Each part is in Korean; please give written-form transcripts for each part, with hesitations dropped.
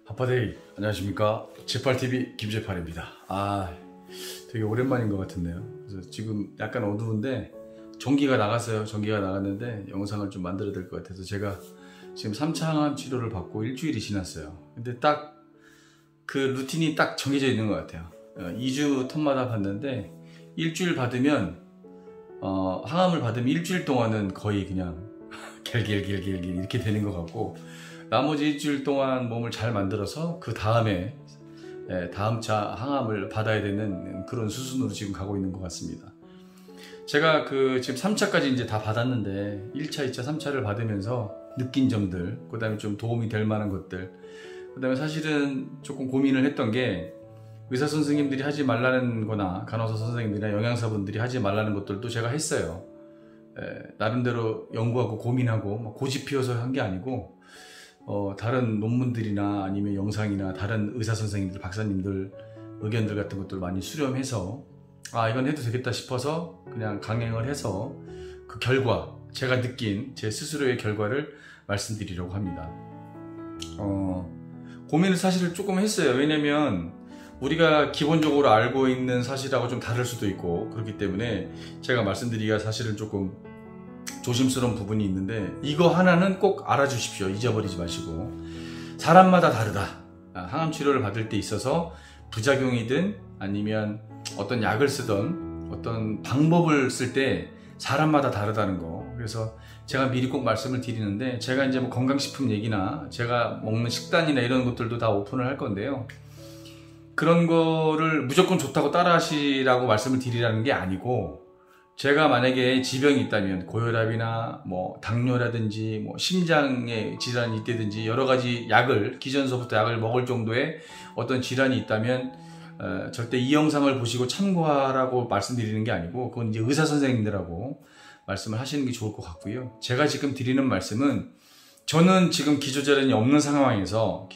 하파데이 안녕하십니까. 제팔TV 김제팔입니다. 되게 오랜만인 것 같은데요. 그래서 지금 약간 어두운데 전기가 나갔어요. 전기가 나갔는데 영상을 좀 만들어야 될 것 같아서 제가 지금 3차 항암 치료를 받고 일주일이 지났어요. 근데 딱 그 루틴이 딱 정해져 있는 것 같아요. 2주 텀마다 받는데 일주일 받으면 항암을 받으면 일주일 동안은 거의 그냥 겔겔겔겔 이렇게 되는 것 같고, 나머지 일주일 동안 몸을 잘 만들어서 그 다음에 다음 차 항암을 받아야 되는 그런 수순으로 지금 가고 있는 것 같습니다. 제가 지금 3차까지 이제 다 받았는데 1차, 2차, 3차를 받으면서 느낀 점들, 그 다음에 좀 도움이 될 만한 것들, 그 다음에 사실은 조금 고민을 했던 게 의사 선생님들이 하지 말라는 거나 간호사 선생님들이나 영양사분들이 하지 말라는 것들도 제가 했어요. 나름대로 연구하고 고민하고 고집 피워서 한 게 아니고, 다른 논문들이나 아니면 영상이나 다른 의사 선생님들, 박사님들 의견들 같은 것들을 많이 수렴해서 이건 해도 되겠다 싶어서 그냥 강행을 해서 그 결과, 제가 느낀 제 스스로의 결과를 말씀드리려고 합니다. 고민을 사실 조금 했어요. 왜냐면 우리가 기본적으로 알고 있는 사실하고 좀 다를 수도 있고, 그렇기 때문에 제가 말씀드리기가 사실은 조금 조심스러운 부분이 있는데, 이거 하나는 꼭 알아주십시오. 잊어버리지 마시고, 사람마다 다르다. 항암 치료를 받을 때 있어서 부작용이든 아니면 어떤 약을 쓰던 어떤 방법을 쓸 때 사람마다 다르다는 거. 그래서 제가 미리 꼭 말씀을 드리는데, 제가 이제 건강식품 얘기나 제가 먹는 식단이나 이런 것들도 다 오픈을 할 건데요. 그런 거를 무조건 좋다고 따라 하시라고 말씀을 드리라는 게 아니고, 제가 만약에 지병이 있다면 고혈압이나 당뇨라든지 심장에 질환이 있다든지 여러 가지 약을, 기존서부터 약을 먹을 정도의 어떤 질환이 있다면 절대 이 영상을 보시고 참고하라고 말씀드리는 게 아니고, 그건 이제 의사 선생님들하고 말씀을 하시는 게 좋을 것 같고요. 제가 지금 드리는 말씀은, 저는 지금 기저질환이 없는 상황에서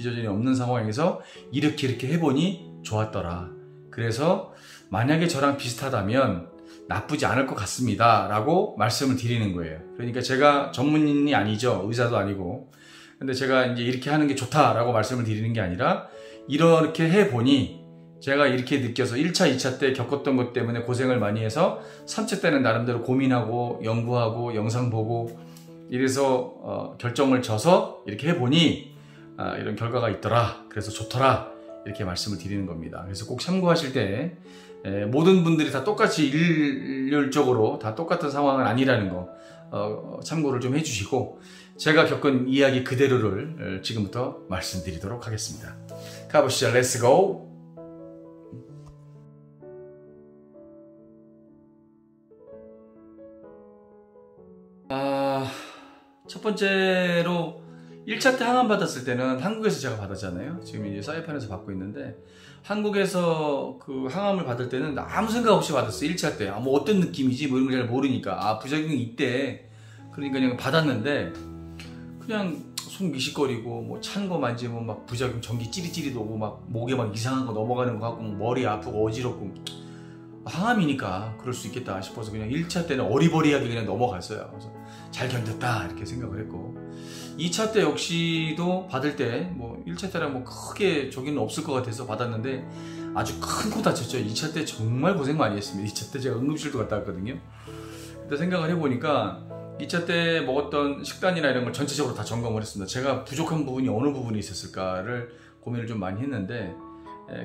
이렇게 해보니 좋았더라. 그래서 만약에 저랑 비슷하다면 나쁘지 않을 것 같습니다 라고 말씀을 드리는 거예요. 그러니까 제가 전문인이 아니죠. 의사도 아니고. 근데 제가 이제 이렇게 하는 게 좋다라고 말씀을 드리는 게 아니라, 이렇게 해보니 제가 이렇게 느껴서 1차, 2차 때 겪었던 것 때문에 고생을 많이 해서 3차 때는 나름대로 고민하고 연구하고 영상 보고 이래서 결정을 져서 이렇게 해보니 이런 결과가 있더라. 그래서 좋더라. 이렇게 말씀을 드리는 겁니다. 그래서 꼭 참고하실 때 모든 분들이 다 똑같이 일률적으로 다 똑같은 상황은 아니라는 거 참고를 좀 해주시고, 제가 겪은 이야기 그대로를 지금부터 말씀드리도록 하겠습니다. 가보시죠. 렛츠 고! 첫 번째로 1차 때 항암 받았을 때는 한국에서 제가 받았잖아요. 지금 이제 사이판에서 받고 있는데, 한국에서 그 항암을 받을 때는 아무 생각 없이 받았어요. 1차 때 어떤 느낌이지 이런 걸 잘 모르니까 부작용이 있대. 그러니까 그냥 받았는데 그냥 손 미식거리고 찬 거 만지면 부작용, 전기 찌릿찌릿 오고 목에 이상한 거 넘어가는 거 같고 머리 아프고 어지럽고, 항암이니까 그럴 수 있겠다 싶어서 그냥 1차 때는 어리버리하게 그냥 넘어갔어요. 그래서 잘 견뎠다 이렇게 생각을 했고, 2차 때 역시도 받을 때 1차 때랑 크게 저기는 없을 것 같아서 받았는데 아주 큰 코 다쳤죠. 2차 때 정말 고생 많이 했습니다. 2차 때 제가 응급실도 갔다 왔거든요. 그때 생각을 해보니까 2차 때 먹었던 식단이나 이런 걸 전체적으로 다 점검을 했습니다. 제가 부족한 부분이 어느 부분이 있었을까를 고민을 좀 많이 했는데,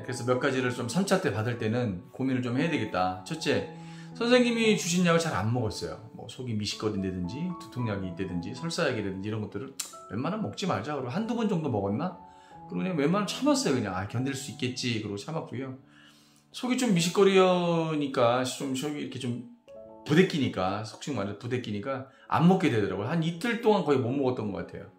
그래서 몇 가지를 좀 3차 때 받을 때는 고민을 좀 해야 되겠다. 첫째, 선생님이 주신 약을 잘 안 먹었어요. 속이 미식거린다든지 두통약이 있다든지 설사약이라든지 이런 것들을 웬만하면 먹지 말자. 그리고 한두 번 정도 먹었나? 그리고 그냥 웬만하면 참았어요. 그냥 견딜 수 있겠지 그러고 참았고요. 속이 좀 미식거리니까 속이 이렇게 좀 부대끼니까, 속칭 말해서 부대끼니까 안 먹게 되더라고요. 한 이틀 동안 거의 못 먹었던 것 같아요.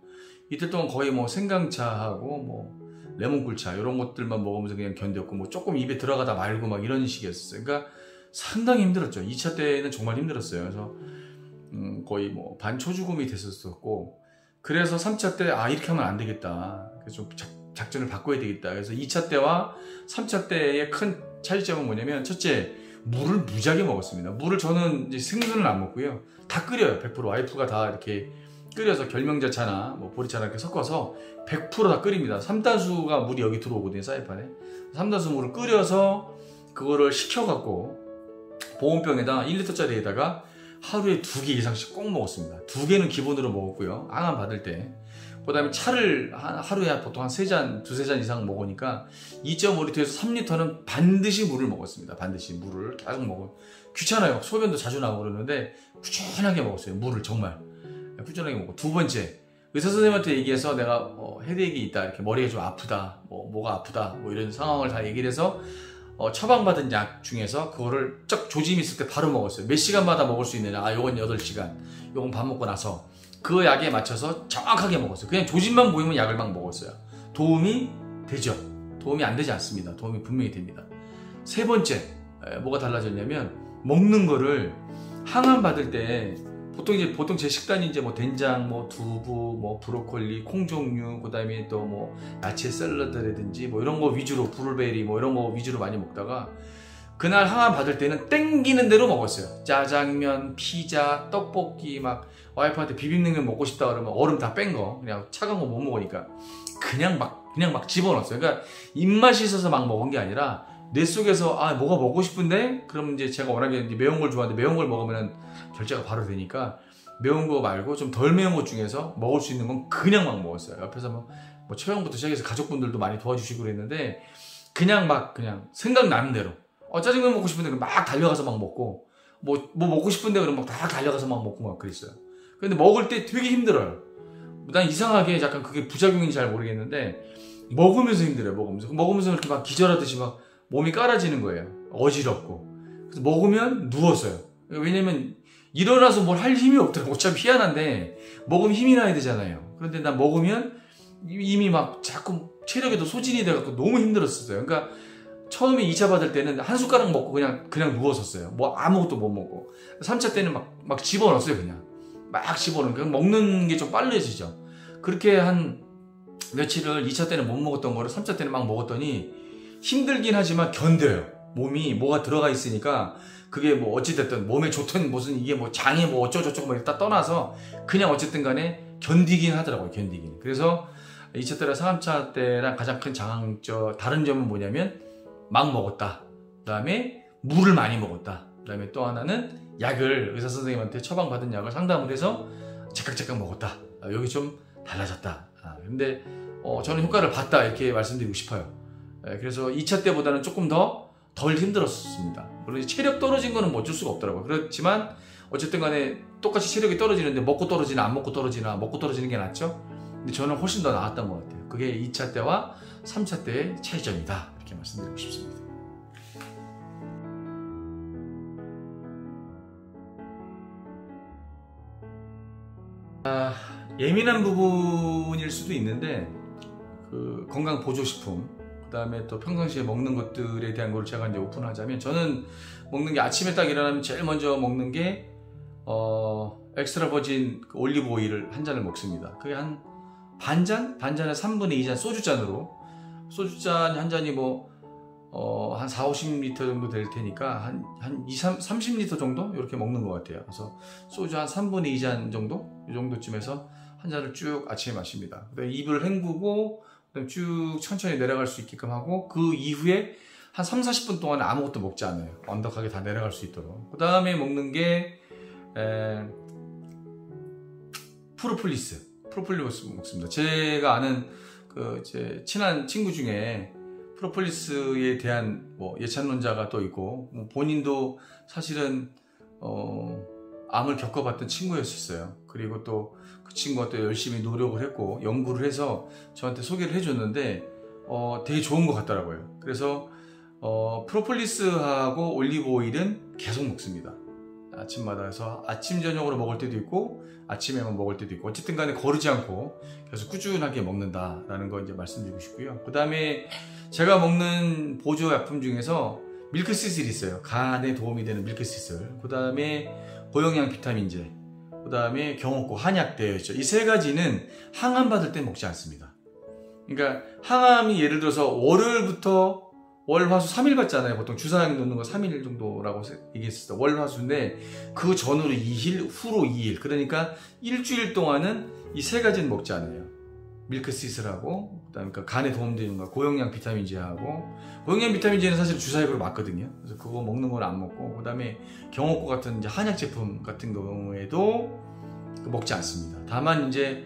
이틀 동안 거의 생강차하고 레몬꿀차 이런 것들만 먹으면서 그냥 견뎠고, 조금 입에 들어가다 말고 이런 식이었어요. 그러니까 상당히 힘들었죠. 2차 때는 정말 힘들었어요. 그래서 거의 반초죽음이 됐었고, 그래서 3차 때 이렇게 하면 안 되겠다. 그래서 좀 작전을 바꿔야 되겠다. 그래서 2차 때와 3차 때의 큰 차이점은 뭐냐면, 첫째, 물을 무지하게 먹었습니다. 물을 저는 이제 생수는 안 먹고요. 다 끓여요. 100% 와이프가 다 이렇게 끓여서 결명자차나 뭐 보리차나 이렇게 섞어서 100%다 끓입니다. 3단수가 물이 여기 들어오거든요, 사이판에. 3단수 물을 끓여서 그거를 식혀갖고 보온병에다 1리터짜리에다가 하루에 2개 이상씩 꼭 먹었습니다. 2개는 기본으로 먹었고요, 항암 받을 때. 그 다음에 차를 하루에 보통 한 3잔, 2-3잔 이상 먹으니까 2.5리터에서 3리터는 반드시 물을 먹었습니다. 반드시 물을 계속 먹어요. 귀찮아요. 소변도 자주 나오고 그러는데 꾸준하게 먹었어요. 물을 정말 꾸준하게 먹고. 두 번째, 의사 선생님한테 얘기해서 내가 헤드액이 있다, 이렇게 머리가 좀 아프다, 뭐가 아프다, 뭐 이런 상황을 다 얘기를 해서 처방받은 약 중에서 그거를 쫙 조짐이 있을 때 바로 먹었어요. 몇 시간마다 먹을 수 있느냐, 요건 8시간, 요건 밥 먹고 나서 그 약에 맞춰서 정확하게 먹었어요. 그냥 조짐만 보이면 약을 막 먹었어요. 도움이 되죠? 도움이 안 되지 않습니다. 도움이 분명히 됩니다. 세 번째, 뭐가 달라졌냐면, 먹는 거를 항암 받을 때 보통 제 식단이 이제 뭐 된장, 뭐 두부, 뭐 브로콜리, 콩 종류, 그다음에 또 뭐 야채 샐러드라든지 뭐 이런 거 위주로, 블루베리 뭐 이런 거 위주로 많이 먹다가 그날 항암 받을 때는 땡기는 대로 먹었어요. 짜장면, 피자, 떡볶이, 막 와이프한테 비빔냉면 먹고 싶다 그러면 얼음 다 뺀 거, 그냥 차가운 거 못 먹으니까 그냥 막 집어넣었어요. 그러니까 입맛이 있어서 막 먹은 게 아니라 뇌 속에서 뭐가 먹고 싶은데, 그럼 이제 제가 워낙에 매운 걸 좋아하는데 매운 걸 먹으면 결제가 바로 되니까 매운 거 말고 좀 덜 매운 것 중에서 먹을 수 있는 건 그냥 막 먹었어요. 옆에서 뭐 처형부터 시작해서 가족분들도 많이 도와주시고 그랬는데 그냥 생각나는 대로 짜장면 먹고 싶은데 막 달려가서 막 먹고, 뭐 먹고 싶은데 그러면 막 다 달려가서 막 먹고 막 그랬어요. 근데 먹을 때 되게 힘들어요. 난 이상하게 약간 그게 부작용인지 잘 모르겠는데 먹으면서 힘들어요. 먹으면서 이렇게 막 기절하듯이 막 몸이 깔아지는 거예요. 어지럽고. 그래서 먹으면 누웠어요. 왜냐면 일어나서 뭘 할 힘이 없더라고. 참 희한한데 먹으면 힘이 나야 되잖아요. 그런데 난 먹으면 이미 막 자꾸 체력에도 소진이 돼갖고 너무 힘들었었어요. 그러니까 처음에 2차 받을 때는 한 숟가락 먹고 그냥 누웠었어요. 뭐 아무것도 못 먹고. 3차 때는 막 집어넣었어요. 막 집어넣으면 그냥 먹는 게 좀 빨라지죠. 그렇게 한 며칠을 2차 때는 못 먹었던 거를 3차 때는 막 먹었더니 힘들긴 하지만 견뎌요. 몸이 뭐가 들어가 있으니까 그게 뭐 어찌됐든 몸에 좋든 무슨 이게 뭐 장에 뭐 어쩌고저쩌고 뭐 일단 떠나서 그냥 어쨌든 간에 견디긴 하더라고요. 견디긴. 그래서 2차 때랑 3차 때랑 가장 큰 다른 점은 뭐냐면 막 먹었다. 그 다음에 물을 많이 먹었다. 그 다음에 또 하나는 약을 의사 선생님한테 처방받은 약을 상담을 해서 제깍제깍 먹었다. 여기 좀 달라졌다. 근데 저는 효과를 봤다, 이렇게 말씀드리고 싶어요. 그래서 2차 때보다는 조금 덜 힘들었습니다. 물론 체력 떨어진 거는 뭐 어쩔 수가 없더라고요. 그렇지만 어쨌든 간에 똑같이 체력이 떨어지는데 먹고 떨어지나 안 먹고 떨어지나, 먹고 떨어지는 게 낫죠. 근데 저는 훨씬 더 나았던 것 같아요. 그게 2차 때와 3차 때의 차이점이다, 이렇게 말씀드리고 싶습니다. 예민한 부분일 수도 있는데 그 건강 보조식품, 그 다음에 또 평상시에 먹는 것들에 대한 걸 제가 이제 오픈하자면, 저는 먹는 게 아침에 딱 일어나면 제일 먼저 먹는 게 엑스트라 버진 올리브 오일을 한 잔을 먹습니다. 그게 한 반잔에 3분의 2잔 소주잔으로, 소주잔 한 잔이 한 40-50리터 정도 될 테니까 한 30리터 정도 이렇게 먹는 것 같아요. 그래서 소주 한 3분의 2잔 정도, 이 정도쯤에서 한 잔을 쭉 아침에 마십니다. 그다음에 입을 헹구고 그다음에 쭉 천천히 내려갈 수 있게끔 하고, 그 이후에 한 3-40분 동안 아무것도 먹지 않아요. 완벽하게 다 내려갈 수 있도록. 그 다음에 먹는 게 프로폴리스 먹습니다. 제가 아는 제 친한 친구 중에 프로폴리스에 대한 예찬론자가 또 있고, 본인도 사실은 암을 겪어봤던 친구였었어요. 그리고 또 그 친구가 또 열심히 노력을 했고 연구를 해서 저한테 소개를 해줬는데 되게 좋은 것 같더라고요. 그래서 프로폴리스하고 올리브 오일은 계속 먹습니다. 아침마다. 해서 아침 저녁으로 먹을 때도 있고 아침에만 먹을 때도 있고, 어쨌든 간에 거르지 않고 계속 꾸준하게 먹는다라는 거 이제 말씀드리고 싶고요. 그 다음에 제가 먹는 보조약품 중에서 밀크시슬이 있어요. 간에 도움이 되는 밀크시슬. 그 다음에 고영양 비타민제, 그 다음에 경옥고, 한약되어 있죠. 이 세 가지는 항암 받을 때 먹지 않습니다. 그러니까 항암이 예를 들어서 월, 화, 수 3일 받잖아요. 보통 주사약 놓는 거 3일 정도라고 얘기했었어요. 월, 화, 수인데 그 전후로 2일, 후로 2일. 그러니까 일주일 동안은 이 세 가지는 먹지 않아요. 밀크시슬하고, 그다음에 간에 도움되는 거, 고용량 비타민제하고, 고용량 비타민제는 사실 주사약으로 맞거든요. 그래서 그거 먹는 건 안 먹고, 그다음에 경옥고 같은 이제 한약 제품 같은 경우에도 먹지 않습니다. 다만 이제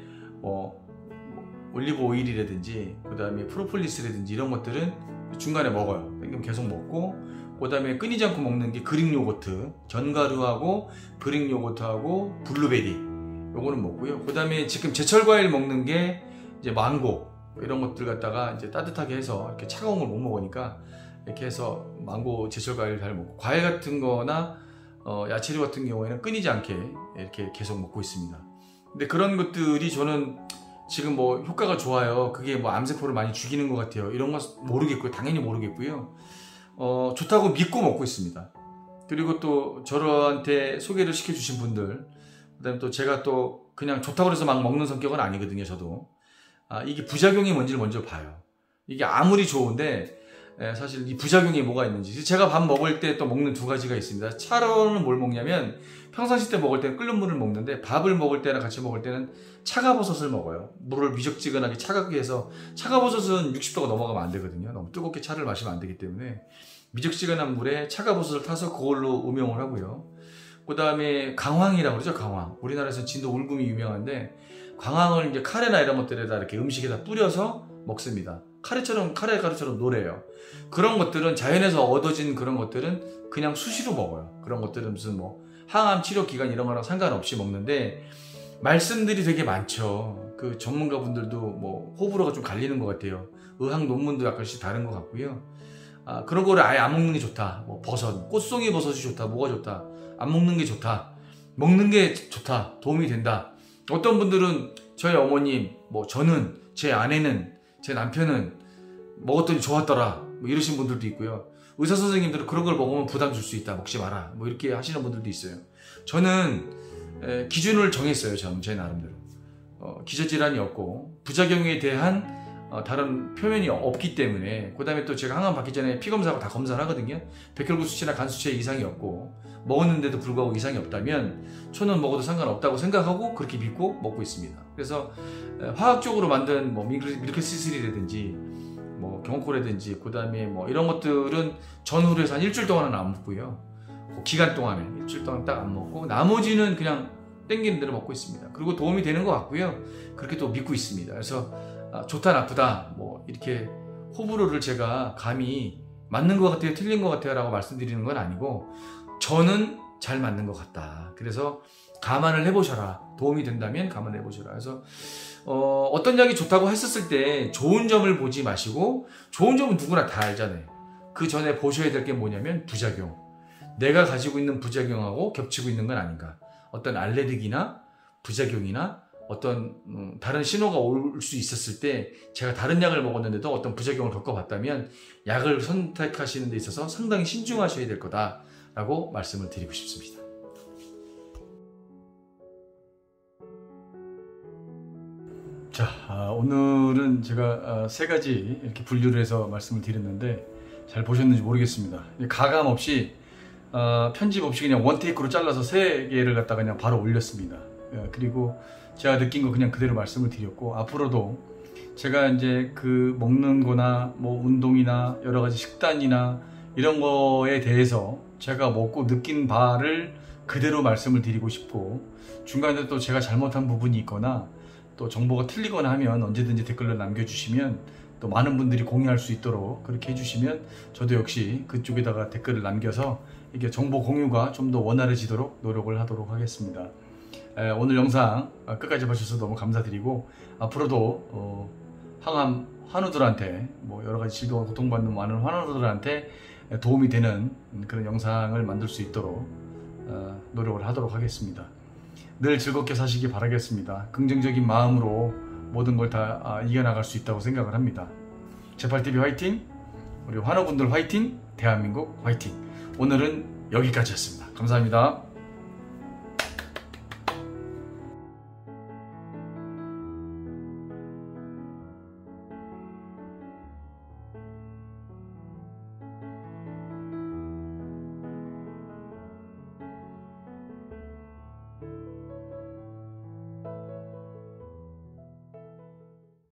올리브 오일이라든지, 그다음에 프로폴리스라든지 이런 것들은 중간에 먹어요. 그럼 계속 먹고, 그다음에 끊이지 않고 먹는 게 그릭 요거트, 견과류하고 그릭 요거트하고 블루베리, 요거는 먹고요. 그다음에 지금 제철 과일 먹는 게 이제 망고 이런 것들 갖다가 이제 따뜻하게 해서, 이렇게 차가운 걸 못 먹으니까 이렇게 해서 망고 제철 과일 잘 먹고, 과일 같은 거나 야채류 같은 경우에는 끊이지 않게 이렇게 계속 먹고 있습니다. 근데 그런 것들이 저는 지금 뭐 효과가 좋아요, 그게 뭐 암세포를 많이 죽이는 것 같아요, 이런 거 모르겠고요. 당연히 모르겠고요. 좋다고 믿고 먹고 있습니다. 그리고 또 저한테 소개를 시켜주신 분들, 그다음에 또 제가 또 그냥 좋다고 해서 막 먹는 성격은 아니거든요. 저도 이게 부작용이 뭔지를 먼저 봐요. 이게 아무리 좋은데 사실 이 부작용이 뭐가 있는지. 제가 밥 먹을 때 또 먹는 두 가지가 있습니다. 차로는 뭘 먹냐면, 평상시 때 먹을 때는 끓는 물을 먹는데, 밥을 먹을 때나 같이 먹을 때는 차가버섯을 먹어요. 물을 미적지근하게 차갑게 해서, 차가버섯은 60도가 넘어가면 안 되거든요. 너무 뜨겁게 차를 마시면 안 되기 때문에 미적지근한 물에 차가버섯을 타서 그걸로 음용을 하고요. 그 다음에 강황이라고 그러죠. 강황. 우리나라에서는 진도 울금이 유명한데, 강황을 이제 카레나 이런 것들에다 이렇게 음식에다 뿌려서 먹습니다. 카레 가루처럼 노래요. 그런 것들은, 자연에서 얻어진 그런 것들은 그냥 수시로 먹어요. 그런 것들은 무슨 뭐 항암 치료 기간 이런 거랑 상관없이 먹는데, 말씀들이 되게 많죠. 그 전문가분들도 뭐 호불호가 좀 갈리는 것 같아요. 의학 논문도 약간씩 다른 것 같고요. 그런 거를 아예 안 먹는 게 좋다. 뭐 버섯, 꽃송이 버섯이 좋다. 뭐가 좋다. 안 먹는 게 좋다. 먹는 게 좋다. 도움이 된다. 어떤 분들은, 저희 어머님, 뭐 저는, 제 아내는, 제 남편은 먹었더니 좋았더라, 뭐 이러신 분들도 있고요. 의사 선생님들은 그런 걸 먹으면 부담 줄 수 있다, 먹지 마라, 뭐 이렇게 하시는 분들도 있어요. 저는 기준을 정했어요. 저는 제 나름대로 기저질환이 없고 부작용에 대한 다른 표면이 없기 때문에. 그 다음에 또 제가 항암 받기 전에 피검사하고 다 검사를 하거든요. 백혈구 수치나 간 수치에 이상이 없고, 먹었는데도 불구하고 이상이 없다면 저는 먹어도 상관없다고 생각하고 그렇게 믿고 먹고 있습니다. 그래서 화학적으로 만든 뭐 밀크시슬이라든지 뭐 경코라든지, 그 다음에 뭐 이런 것들은 전후로 해서 한 일주일 동안은 안 먹고요. 그 기간 동안에 일주일 동안 딱 안 먹고, 나머지는 그냥 땡기는 대로 먹고 있습니다. 그리고 도움이 되는 것 같고요. 그렇게 또 믿고 있습니다. 그래서 좋다 나쁘다 뭐 이렇게 호불호를 제가 감히 맞는 것 같아요, 틀린 것 같아요 라고 말씀드리는 건 아니고, 저는 잘 맞는 것 같다. 그래서 감안을 해보셔라. 도움이 된다면 감안을 해보셔라. 그래서 어떤 약이 좋다고 했었을 때 좋은 점을 보지 마시고, 좋은 점은 누구나 다 알잖아요. 그 전에 보셔야 될 게 뭐냐면 부작용. 내가 가지고 있는 부작용하고 겹치고 있는 건 아닌가. 어떤 알레르기나 부작용이나 어떤 다른 신호가 올 수 있었을 때, 제가 다른 약을 먹었는데도 어떤 부작용을 겪어봤다면 약을 선택하시는 데 있어서 상당히 신중하셔야 될 거다라고 말씀을 드리고 싶습니다. 자, 오늘은 제가 세 가지 이렇게 분류를 해서 말씀을 드렸는데 잘 보셨는지 모르겠습니다. 가감 없이 편집 없이 그냥 원테이크로 잘라서 세 개를 갖다가 그냥 바로 올렸습니다. 그리고 제가 느낀 거 그냥 그대로 말씀을 드렸고, 앞으로도 제가 이제 그 먹는 거나 뭐 운동이나 여러 가지 식단이나 이런 거에 대해서 제가 먹고 느낀 바를 그대로 말씀을 드리고 싶고, 중간에 또 제가 잘못한 부분이 있거나 또 정보가 틀리거나 하면 언제든지 댓글로 남겨주시면 또 많은 분들이 공유할 수 있도록 그렇게 해주시면 저도 역시 그쪽에다가 댓글을 남겨서 이게 정보 공유가 좀 더 원활해지도록 노력을 하도록 하겠습니다. 오늘 영상 끝까지 봐주셔서 너무 감사드리고, 앞으로도 항암 환우들한테, 뭐 여러가지 질병 고통받는 많은 환우들한테 도움이 되는 그런 영상을 만들 수 있도록 노력을 하도록 하겠습니다. 늘 즐겁게 사시기 바라겠습니다. 긍정적인 마음으로 모든 걸 다 이겨나갈 수 있다고 생각을 합니다. 제팔TV 화이팅! 우리 환우분들 화이팅! 대한민국 화이팅! 오늘은 여기까지였습니다. 감사합니다.